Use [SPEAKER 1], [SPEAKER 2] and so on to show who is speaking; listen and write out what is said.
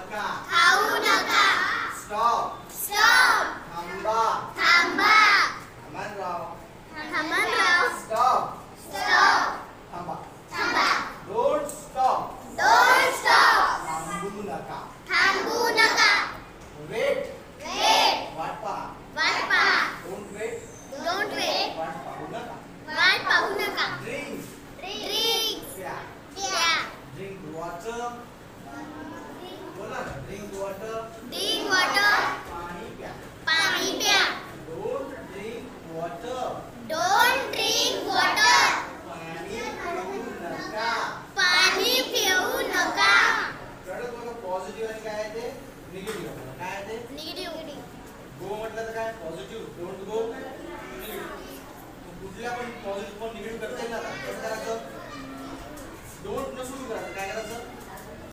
[SPEAKER 1] नका.
[SPEAKER 2] खाऊ नका.
[SPEAKER 1] स्टॉप.
[SPEAKER 2] स्टॉप.
[SPEAKER 1] थांबा.
[SPEAKER 2] थांबा.
[SPEAKER 1] थांबनराव.
[SPEAKER 2] थांबनराव.
[SPEAKER 1] स्टॉप.
[SPEAKER 2] स्टॉप.
[SPEAKER 1] थांबा.
[SPEAKER 2] थांबा.
[SPEAKER 1] Don't stop.
[SPEAKER 2] Don't stop.
[SPEAKER 1] थांबू नका.
[SPEAKER 2] थांबू नका.
[SPEAKER 1] वेट.
[SPEAKER 2] वेट.
[SPEAKER 1] वाट पहा.
[SPEAKER 2] वाट पहा.
[SPEAKER 1] Don't wait.
[SPEAKER 2] Don't wait.
[SPEAKER 1] वाट पाहू नका.
[SPEAKER 2] वाट पाहू नका.
[SPEAKER 1] ड्रिंक.
[SPEAKER 2] ड्रिंक.
[SPEAKER 1] प्या.
[SPEAKER 2] प्या.
[SPEAKER 1] Drink water. बोला ना. Drink water.
[SPEAKER 2] Drink water.
[SPEAKER 1] पाणी प्या.
[SPEAKER 2] पाणी प्या.
[SPEAKER 1] Don't drink water.
[SPEAKER 2] Don't drink water.
[SPEAKER 1] पाणी पिऊ नका.
[SPEAKER 2] पाणी पिऊ नका.
[SPEAKER 1] कळलं बघा. पॉझिटिव्ह आणि काय आहे ते निगेटिव्ह. काय आहे ते
[SPEAKER 2] निगेटिव्ह.
[SPEAKER 1] गो म्हटलं तर काय पॉझिटिव्ह. Don't go negative. कुठल्या पण पॉझिटिव्ह पण निगेटिव्ह करता येईल ना. कसं करायचं. डोंट न सुरू करायचं. काय करायचं